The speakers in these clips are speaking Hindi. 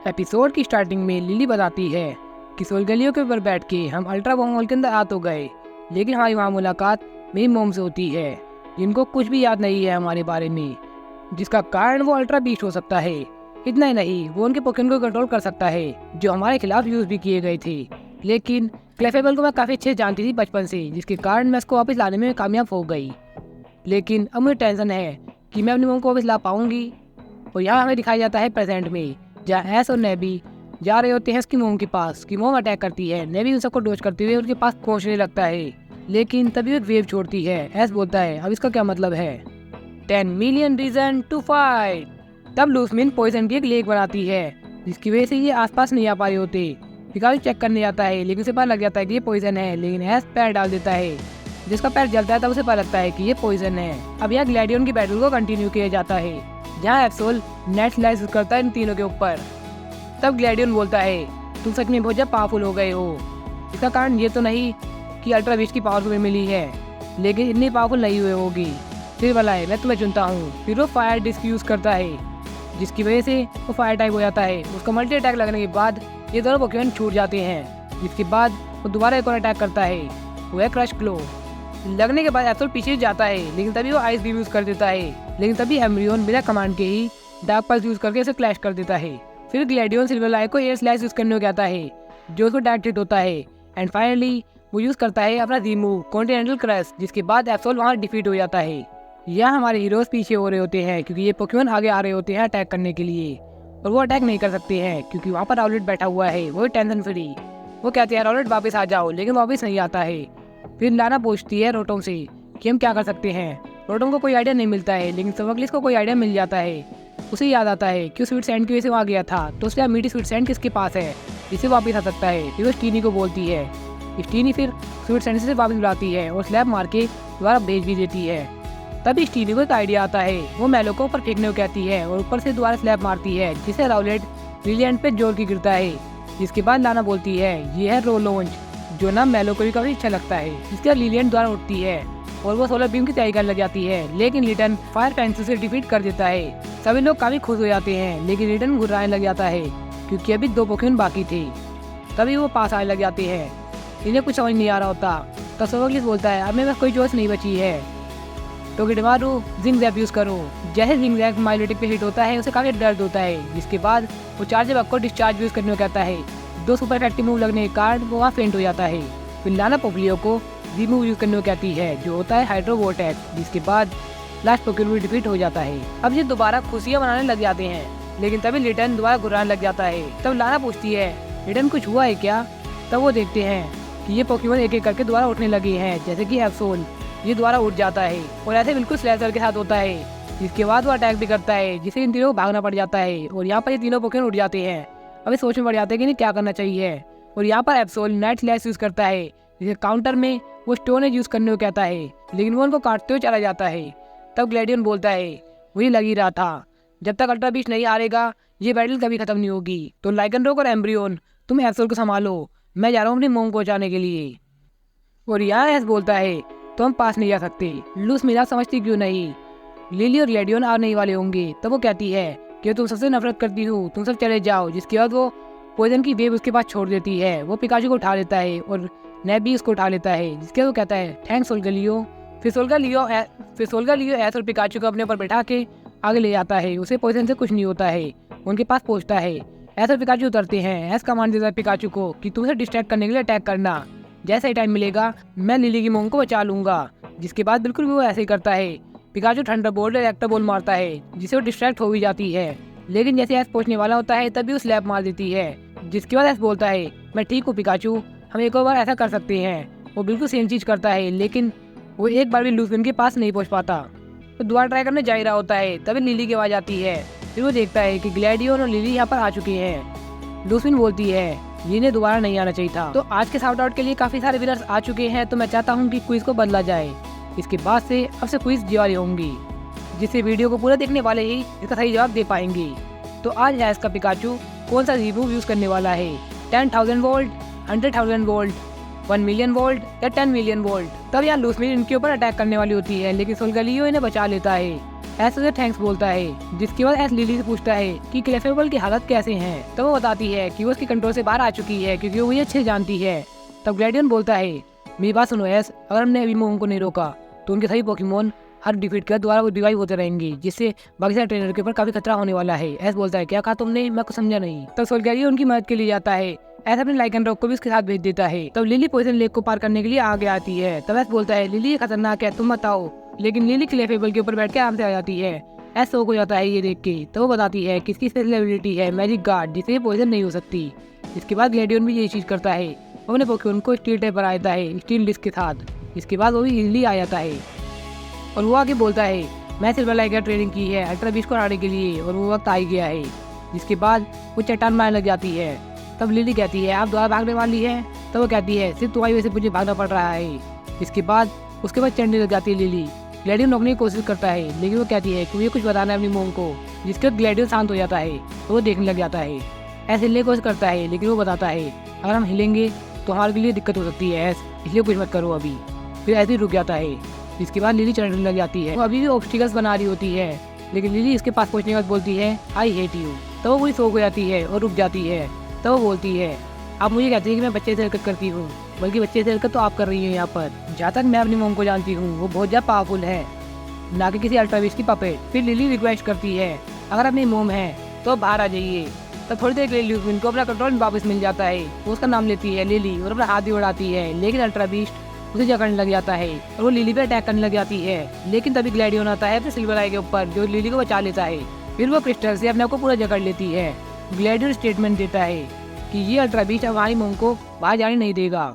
एपिसोड की स्टार्टिंग में लिली बताती है कि सोलगलियों के ऊपर बैठ के हम अल्ट्रा मॉल के अंदर आ तो गए, लेकिन हमारी वहाँ मुलाकात मेरी मोम से होती है जिनको कुछ भी याद नहीं है हमारे बारे में, जिसका कारण वो अल्ट्रा बीस्ट हो सकता है। इतना ही नहीं, वो उनके पोकेमॉन को कंट्रोल कर सकता है जो हमारे खिलाफ यूज भी किए गए थे। लेकिन क्लेफेबल को मैं काफ़ी अच्छे से जानती थी बचपन से, जिसके कारण मैं उसको वापस लाने में कामयाब हो गई। लेकिन अब मुझे टेंशन है कि मैं अपनी मोम को वापस ला पाऊंगी। और यहाँ हमें दिखाया जाता है प्रेजेंट में, जहाँ एस और नेबी जा रहे होते हैं उसकी मोम के पास कि मोम अटैक करती है। नेबी उन सबको डोज करते हुए उनके पास पहुँचने लगता है, लेकिन तभी एक वेव छोड़ती है। एस बोलता है अब इसका क्या मतलब है, 10 मिलियन रीजन टू फाइट। तब लूसमिन पॉइजन की एक लेक बनाती है, जिसकी वजह से ये आसपास नहीं आ पा रहे होते। पिकाचू चेक करने जाता है, लेकिन उसे पता लग जाता है कि ये पॉइजन है, लेकिन एस पैर डाल देता है जिसका पैर जलता है। तब उसे पता लगता है कि ये पॉइजन है। अब यहाँ ग्लैडियन की बैटल को कंटिन्यू किया जाता है, जहाँ एप्सोल नेट स्लाइस करता है इन तीनों के ऊपर। तब ग्लैडियन बोलता है तुम सच में बहुत ज़्यादा पावरफुल हो गए हो। इसका कारण ये तो नहीं कि अल्ट्रा बीस्ट की पावर तुम्हें मिली है, लेकिन इतनी पावरफुल नहीं हुए होगी। फिर भला है मैं तुम्हें चुनता हूँ। फिर वो फायर डिस्क यूज़ करता है, जिसकी वजह से वो फायर टाइप हो जाता है। उसका मल्टी अटैक लगने के बाद ये दोनों पोकेमॉन छूट जाते हैं, जिसके बाद वो दोबारा एक और अटैक करता है, वो है क्रश क्लो। लगने के बाद एप्सोल पीछे जाता है, लेकिन तभी वो आइस बीम यूज़ कर देता है। लेकिन तभी एम्ब्रियन बिना कमांड के ही डार्क पल्स यूज़ करके उसे क्लैश कर देता है। फिर ग्लैडियन सिल्वरलाइ को एयर स्लाइस यूज़ करने को कहता है, जो उसको डायरेक्ट हिट होता है। एंड फाइनली वो यूज़ करता है अपना रीमूव कॉन्टिनेंटल क्रश, जिसके बाद एप्सोल वहाँ डिफीट हो जाता है। यहाँ हमारे हीरोज पीछे हो रहे होते हैं क्योंकि ये पोकेमॉन आगे आ रहे होते हैं अटैक करने के लिए, और वो अटैक नहीं कर सकते हैं क्योंकि वहाँ पर राउलेट बैठा हुआ है, वो टेंशन फ्री। वो कहते हैं राउलेट वापस आ जाओ, लेकिन वापस नहीं आता है। फिर लाना पूछती है रोटोम से कि हम क्या कर सकते हैं। रोटोम को कोई आइडिया नहीं मिलता है, लेकिन स्मगलिस को कोई आइडिया मिल जाता है। उसे याद आता है कि स्वीट सैंड की वजह से वहाँ गया था, तो उसके मीठी स्वीट सैंड किसके पास है जिससे वापस आ सकता है। फिर वो स्टीनी को बोलती है, स्टीनी फिर स्वीट सैंड से वापस बुलाती है और स्लैब मार के दोबारा भेज भी देती है। तभी स्टीनी को एक आइडिया आता है, वो मेलो को ऊपर फेंकने को कहती है और ऊपर से दोबारा स्लैब मारती है, जिससे राउलेट लिलियन पे जोर की गिरता है। जिसके बाद लाना बोलती है ये है रोलोंज, जो ना मेलो को भी काफी अच्छा लगता है। इसके बाद लिलियन द्वारा उठती है और वो सोलर बीम की तैयारी करने लग जाती है, लेकिन लिटन फायर फैंसी से डिफीट कर देता है। सभी लोग काफी खुश हो जाते हैं, लेकिन लिटन घुर्राने लग जाता है क्योंकि अभी 2 पोकेमॉन बाकी थे। तभी वो पास आने लग जाते हैं, इन्हें कुछ समझ नहीं आ रहा होता। तो स्मगलिस बोलता है अब मेरे पास कोई चॉइस नहीं बची है, तो गिडमारू जिंग जैप यूज करो। जैसे जिंग जैप माइलोटिक पे हिट होता है उसे काफी दर्द होता है, जिसके बाद वो चार्ज बग को डिस्चार्ज यूज करने को कहता है। 2 सुपर इफेक्टिव मूव लगने के कारण वो वहाँ फेंट हो जाता है। फिर लाना पोपलियो को रीमूव यूज करने को कहती है, जो होता है हाइड्रो वोर्टेक्स, जिसके बाद लास्ट पोकेमॉन डिफीट हो जाता है। अब ये दोबारा खुशियाँ मनाने लग जाते हैं, लेकिन तभी लिटन दोबारा घुराने लग जाता है। तब लाना पूछती है लिटन कुछ हुआ है क्या। तब वो देखते हैं कि ये पोकेमॉन एक एक करके दोबारा उठने लगे हैं, जैसे कि एप्सोल ये दोबारा उठ जाता है और ऐसे बिल्कुल स्लेजर के साथ होता है। जिसके बाद वो अटैक भी करता है, जिससे इन तीनों को भागना पड़ जाता है और यहाँ पर ये तीनों पोकेमॉन उठ जाते हैं। अभी सोच में पड़ जाते हैं कि नहीं क्या करना चाहिए, और यहाँ पर एप्सोल नाइट स्लैश यूज करता है, जिसे काउंटर में वो स्टोन एज यूज करने को कहता है, लेकिन वो उनको काटते हुए चला जाता है। तब ग्लैडियन बोलता है वही लग ही रहा था, जब तक अल्ट्रा बीस्ट नहीं हारेगा ये बैटल कभी खत्म नहीं होगी। तो लाइकनरोक और एम्ब्रियन तुम एप्सोल को संभालो, मैं जा रहा हूँ अपनी मोम को बचाने के लिए। और यहाँ एस बोलता है तो हम पास नहीं जा सकते। लूस मिला समझती क्यों नहीं, लिली और ग्लैडियन आने ही वाले होंगे। तब वो कहती है कि तुम सबसे नफरत करती हूँ, तुम सब चले जाओ। जिसके बाद वो पॉइजन की वेव उसके पास छोड़ देती है। वो पिकाचू को उठा लेता है और नेब भी उसको उठा लेता है, जिसके बाद वो कहता है थैंक्स सोलगलियो। फिर सोलगलियो एस और पिकाचू को अपने ऊपर बैठा के आगे ले जाता है। उसे पॉइजन से कुछ नहीं होता है, उनके पास पहुँचता है। एस और पिकाचू उतरते हैं। एस कमांड देता है पिकाचू को कि तुम उसे डिस्ट्रैक्ट करने के लिए अटैक करना, जैसे ही टाइम मिलेगा मैं लिली की मोम को बचा लूंगा। जिसके बाद बिल्कुल वो ऐसे ही करता है। पिकाचू थंडरबोल्ट और इलेक्ट्रो बॉल मारता है, जिससे वो डिस्ट्रैक्ट हो भी जाती है, लेकिन जैसे एस पहुंचने वाला होता है तभी वो स्लैप मार देती है। जिसके बाद एस बोलता है मैं ठीक हूँ पिकाचू, हम एक और बार ऐसा कर सकते हैं। वो बिल्कुल सेम चीज करता है, लेकिन वो एक बार भी लूसमिन के पास नहीं पहुँच पाता। तो दोबारा ट्राई करने जा ही रहा होता है, तभी लिली की आवाज आती है। फिर वो देखता है कि ग्लैडियन और लिली यहाँ पर आ चुके हैं। लूसमिन बोलती है ये इन्हें दोबारा नहीं आना चाहिए था। तो आज के शाउट आउट के लिए काफी सारे विनर्स आ चुके हैं, तो मैं चाहता हूँ कि क्विज को बदला जाए। इसके बाद से अब से क्विज जीवारी होंगी, जिससे वीडियो को पूरा देखने वाले ही इसका सही जवाब दे पाएंगे। तो आज है इसका पिकाचू कौन सा रिमूव यूज करने वाला है, 10,000 वोल्ट, 100,000 वोल्ट, 1 मिलियन वोल्ट या 10 मिलियन वोल्ट। तब यहाँ लूसमिन इनके ऊपर अटैक करने वाली होती है, लेकिन सोलगलियो इन्हें बचा लेता है। एस उसे थैंक्स बोलता है, जिसके बाद एस लिली से पूछता है कि क्लेफेबल की हालत कैसे हैं। तो वो बताती है कि वो उसके कंट्रोल से बाहर आ चुकी है क्योंकि वो ये अच्छे जानती है। तब ग्लैडियन बोलता है, मेरी बात सुनो एस, अगर हमने अभी मोम को नहीं रोका तो उनके सभी पोकेमोन हर डिफीट कर दोबारा वो रिवाइव होते रहेंगे, जिससे बाकी सारे ट्रेनर के ऊपर काफी खतरा होने वाला है। एस बोलता है, क्या कहा तुमने, मैं कुछ समझा नहीं। तब सोल्गेरियो उनकी मदद के लिए जाता है। एस अपने लाइकेनरॉक को भी उसके साथ भेज देता है। तब लिली पॉइजन लेक को पार करने के लिए आगे आती है। तब एस बोलता है, लिली ये खतरनाक है, तुम बताओ। लेकिन लिली क्लेफेबल के ऊपर बैठ के आराम से आ जाती है। एस शौक हो जाता है ये देख के। तो वो बताती है कि इसकी स्पेशल एबिलिटी है मैजिक गार्ड, जिससे पॉइजन नहीं हो सकती। इसके बाद ग्लैडियन भी यही चीज करता है, वो अपने पोकेमोन को स्टील टाइप पर आता है स्टील डिस्क के साथ। इसके बाद वो भी इजीली आ जाता है और वो आगे बोलता है, मैं सिल्वर लाइक ट्रेनिंग की है अल्ट्रा बीस्ट को हराने के लिए और वो वक्त आ ही गया है। जिसके बाद वो चट्टान मारने लग जाती है। तब लिली कहती है, आप दोबारा भागने वाली है। तब वो कहती है, सिर्फ तुम्हारी वजह से मुझे भागना पड़ रहा है। इसके बाद उसके बाद चढ़ने लग जाती है लिली। ग्लैडियन रोकने की कोशिश करता है, लेकिन वो कहती है कि मुझे कुछ बताना है अपनी मोम को। जिसके बाद ग्लैडियन शांत हो जाता है तो वो देखने लग जाता है। ऐसे हिलने की कोशिश करता है, लेकिन वो बताता है, अगर हम हिलेंगे तो हमारे लिए दिक्कत हो सकती है, इसलिए कुछ मत करो अभी। फिर ऐसे ही रुक जाता है। इसके बाद लिली चढ़ने लग जाती है। वो अभी भी ऑब्स्टिकल्स बना रही होती है, लेकिन लिली इसके पास पहुंचने के बाद बोलती है, आई हेट यू। तो वो पूरी शौक हो जाती है और रुक जाती है। तो वो बोलती है, आप मुझे कहती है कि मैं बच्चे से हरकत करती हूँ, बल्कि बच्चे से हरकत तो आप कर रही हैं यहाँ पर। जहाँ तक मैं अपनी मोम को जानती हूँ वो बहुत ज़्यादा पावरफुल है, ना कि किसी अल्ट्रा बीस्ट की पपेट। फिर लिली रिक्वेस्ट करती है, अगर अपनी मोम है तो बाहर आ जाइए। तो थोड़ी देर के लिए ल्यूसमिन को अपना कंट्रोल वापस मिल जाता है। वो उसका नाम लेती है लिली और अपना हाथ भी उड़ाती है, लेकिन अल्ट्रा बीस्ट उसे जकड़ने लग जाता है और वो लिली पे अटैक करने लग जाती है। लेकिन तभी ग्लैडियन आता है अपने सिल्वर आई के ऊपर, जो लिली को बचा लेता है। फिर वो क्रिस्टल से अपने आप को पूरा जकड़ लेती है। ग्लैडियन स्टेटमेंट देता है कि ये अल्ट्रा बीस्ट हमारी मोम को बाहर जाने नहीं देगा।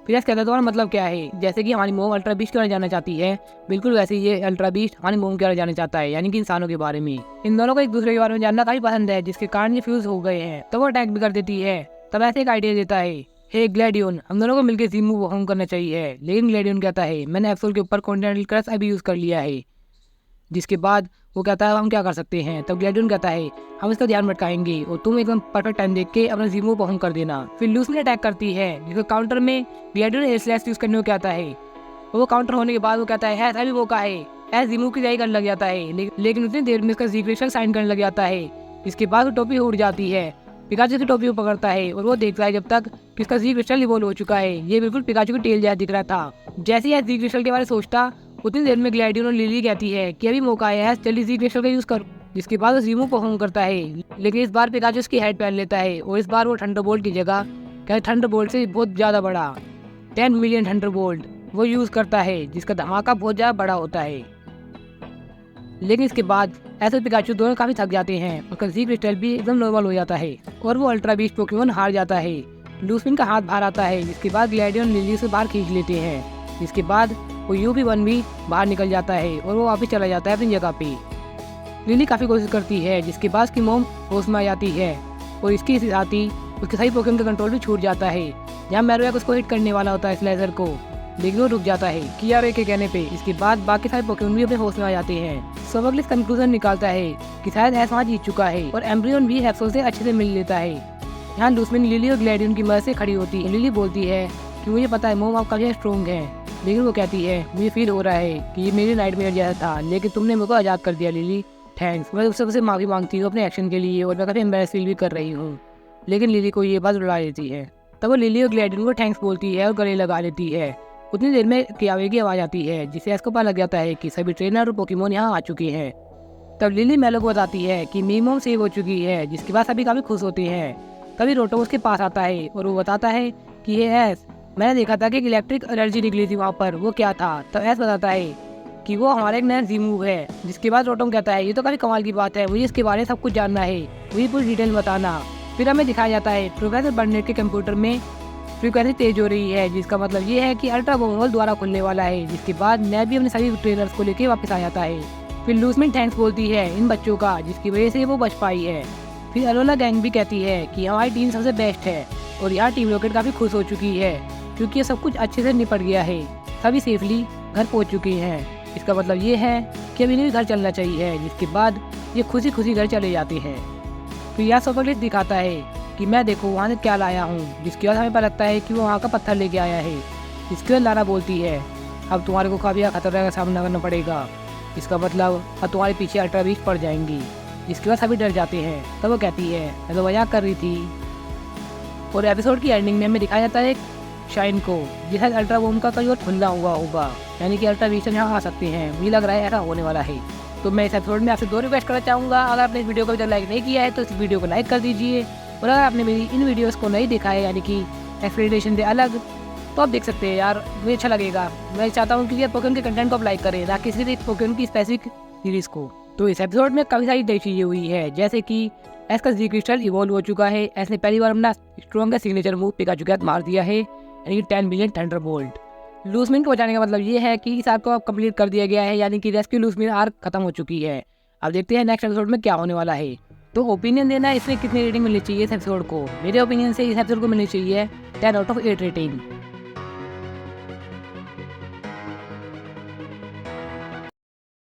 फिर कहता है, तुम्हारा मतलब क्या है? जैसे कि हमारी मोम अल्ट्रा बीस्ट के बारे जाना चाहती है, बिल्कुल वैसे ये अल्ट्रा बीस्ट हमारी मोम के बारे जाना चाहता है, यानी कि इंसानों के बारे में। इन दोनों को एक दूसरे के बारे में जानना काफी पसंद है, जिसके कारण ये फ्यूज हो गए हैं। तो वो अटैक भी कर देती है। तब ऐसे एक आइडिया देता है, हे ग्लैडियन, हम दोनों को मिलकर ज़ीमू होम करना चाहिए। लेकिन ग्लैडियन कहता है, मैंने एप्सोल के ऊपर कॉन्टिनेंटल क्रश अभी यूज़ कर लिया है। जिसके बाद वो कहता है, हम क्या कर सकते हैं? तब ग्लैडियन कहता है, हम इसका ध्यान भटकाएंगे और तुम एकदम परफेक्ट टाइम देख के अपना ज़ीमू होम कर देना। फिर लूसमिन अटैक करती है, जिसके काउंटर में ग्लैडियन एयर स्लैश यूज़ करने को कहता है। वो काउंटर होने के बाद वो कहता है, ऐसा भी मौका है। ऐसा ज़ीमू की जाई करने लग जाता है, लेकिन उतनी देर में इसका जीक्रेशन साइन करने लग जाता है। इसके बाद वो टोपी उड़ जाती है। पिकाचू की टोपी को पकड़ता है और वो देखता है जब तक कि उसका जी क्रिस्टल इवॉल्व हो चुका है। ये बिल्कुल पिकाचू की टेल जैसा दिख रहा था। जैसे ही जी क्रिस्टल के बारे में सोचता, उतनी देर में ग्लैडियन और लिली कहती है कि अभी मौका है, जल्दी जी क्रिस्टल का यूज करो। जिसके बाद वो ज़ीमू परफॉर्म करता है, लेकिन इस बार पिकाचू उसकी हेड पहन लेता है और इस बार वो थंडरबोल्ट की जगह क्या थंडरबोल्ट से बहुत ज़्यादा बड़ा 10 मिलियन थंडरबोल्ट वो यूज़ करता है, जिसका धमाका बहुत ज़्यादा बड़ा होता है। लेकिन इसके बाद ऐसे पिकाचू दोनों काफी थक जाते हैं, उसका जी क्रिस्टल भी एकदम नॉर्मल हो जाता है और वो अल्ट्रा बीस्ट पोकेमोन हार जाता है। लूसमिन का हाथ बाहर आता है, जिसके बाद ग्लैडियन लिली से बाहर खींच लेते हैं। जिसके बाद वो UP1 भी बाहर निकल जाता है और वो वापस चला जाता है अपनी जगह पे। लिली काफी कोशिश करती है, जिसके बाद उसकी मोम होश में आ जाती है और इसके साथ ही उसके सही पोकेमोन का कंट्रोल भी छूट जाता है। जहाँ मैरोवेक उसको हिट करने वाला होता है स्लेजर को, लेकिन वो रुक जाता है कियारे के कहने पे। इसके बाद बाकी सारे पोकेमोन भी अपने होश में आ जाते हैं। सोबगलिस कंक्लूजन निकालता है कि शायद एस वहाँ जीत चुका है और एम्ब्रियन भी एप्सोल से अच्छे से मिल लेता है। यहाँ लूसमिन लिली और ग्लैडियन की मदद से खड़ी होती है। लिली बोलती है कि मुझे पता है मोम आप काफी स्ट्रॉन्ग है, लेकिन वो कहती है मुझे फील हो रहा है कि ये मेरे नाइटमेयर जैसा था, लेकिन तुमने मेरे को आज़ाद कर दिया लिली, थैंक्स। मैं उससे माफ़ी मांगती हूँ अपने एक्शन के लिए और मैं काफ़ी एम्बेरस फील भी कर रही हूँ। लेकिन लिली को ये बात रुला देती है। तब वो लिली और ग्लैडियन को थैंक्स बोलती है और गले लगा लेती है। उतनी देर में कियावे की आवाज़ आती है, जिससे इसको पता लग जाता है कि सभी ट्रेनर और पोकेमोन यहाँ आ चुके हैं। तब लिली मेलो को बताती है कि मेरी मोम सेव हो चुकी है, जिसके बाद सभी काफ़ी खुश होते हैं। तभी रोटो उसके पास आता है और वो बताता है कि ये एस, मैंने देखा था कि इलेक्ट्रिक एनर्जी निकली थी वहाँ पर, वो क्या था? तो एस बताता है कि वो हमारा एक नया ज़ीमू है। जिसके बाद रोटो कहता है, ये तो काफ़ी कमाल की बात है, मुझे इसके बारे में सब कुछ जानना है, मुझे पूरी डिटेल बताना। फिर हमें दिखाया जाता है प्रोफेसर बर्नेट के कंप्यूटर में फ्रीक्वेंसी तेज हो रही है, जिसका मतलब ये है कि अल्ट्रा वॉर्महोल द्वारा खुलने वाला है। जिसके बाद नैब भी अपने सभी ट्रेनर्स को लेकर वापस आ जाता है। फिर लूसमिन थैंक्स बोलती है इन बच्चों का, जिसकी वजह से वो बच पाई है। फिर अलोला गैंग भी कहती है कि हमारी टीम सबसे बेस्ट है और यहाँ टीम रॉकेट काफ़ी खुश हो चुकी है क्योंकि ये सब कुछ अच्छे से निपट गया है, सभी सेफली घर पहुँच चुके हैं। इसका मतलब ये है कि अभी इन्हें घर चलना चाहिए। जिसके बाद ये खुशी खुशी घर चले जाते हैं। फिर यहाँ सोफगलिस दिखाता है कि मैं देखो वहाँ से क्या लाया हूँ, जिसके बाद हमें पता लगता है कि वो वहाँ का पत्थर लेके आया है। इसके बाद लारा बोलती है, अब तुम्हारे को काफ़ी खतरे का सामना करना पड़ेगा। इसका मतलब अब तुम्हारे पीछे अल्ट्रा बीस्ट पड़ जाएंगी। इसके बाद सभी डर जाते हैं। तब वो कहती है मैं तो मजाक कर रही थी। और एपिसोड की एंडिंग में हमें दिखाया जाता है शाइन को, जिसका अल्ट्रा वोम का कई और खुला हुआ होगा, यानी कि अल्ट्रा विजन यहाँ आ सकते हैं। मुझे लग रहा है ऐसा होने वाला है। तो मैं इस एपिसोड में आपसे 2 रिक्वेस्ट करना चाहूँगा। अगर आपने इस वीडियो को अभी तक लाइक नहीं किया है तो इस वीडियो को लाइक कर दीजिए, और अगर आपने मेरी इन वीडियोज़ को नहीं देखा है, यानी कि एक्सप्लेनेशन से अलग, तो आप देख सकते हैं यार, मुझे अच्छा लगेगा। मैं चाहता हूँ कि पोकेमॉन के कंटेंट को आप लाइक करें, ना कि सिर्फ पोकेमॉन की स्पेसिफिक सीरीज़ को। तो इस एपिसोड में काफ़ी सारी नई चीज़ें हुई है, जैसे कि एस का जी क्रिस्टल इवॉल्व हो चुका है। एस ने पहली बार अपना स्ट्रॉन्गेस्ट सिग्नेचर मूव पिकाचू के साथ मार दिया है, यानी कि 10 बिलियन थंडरबोल्ट। लूसमिन को बचाने का मतलब ये है कि इस आर्क को अब कंप्लीट कर दिया गया है, यानी कि रेस्क्यू लूसमिन आर्क खत्म हो चुकी है। अब देखते हैं नेक्स्ट एपिसोड में क्या होने वाला है। तो ओपिनियन देना है इसमें कितनी रेटिंग मिलनी चाहिए इस एपिसोड को। मेरे ओपिनियन से इस एपिसोड को मिलनी चाहिए 10 आउट ऑफ 8 रेटिंग।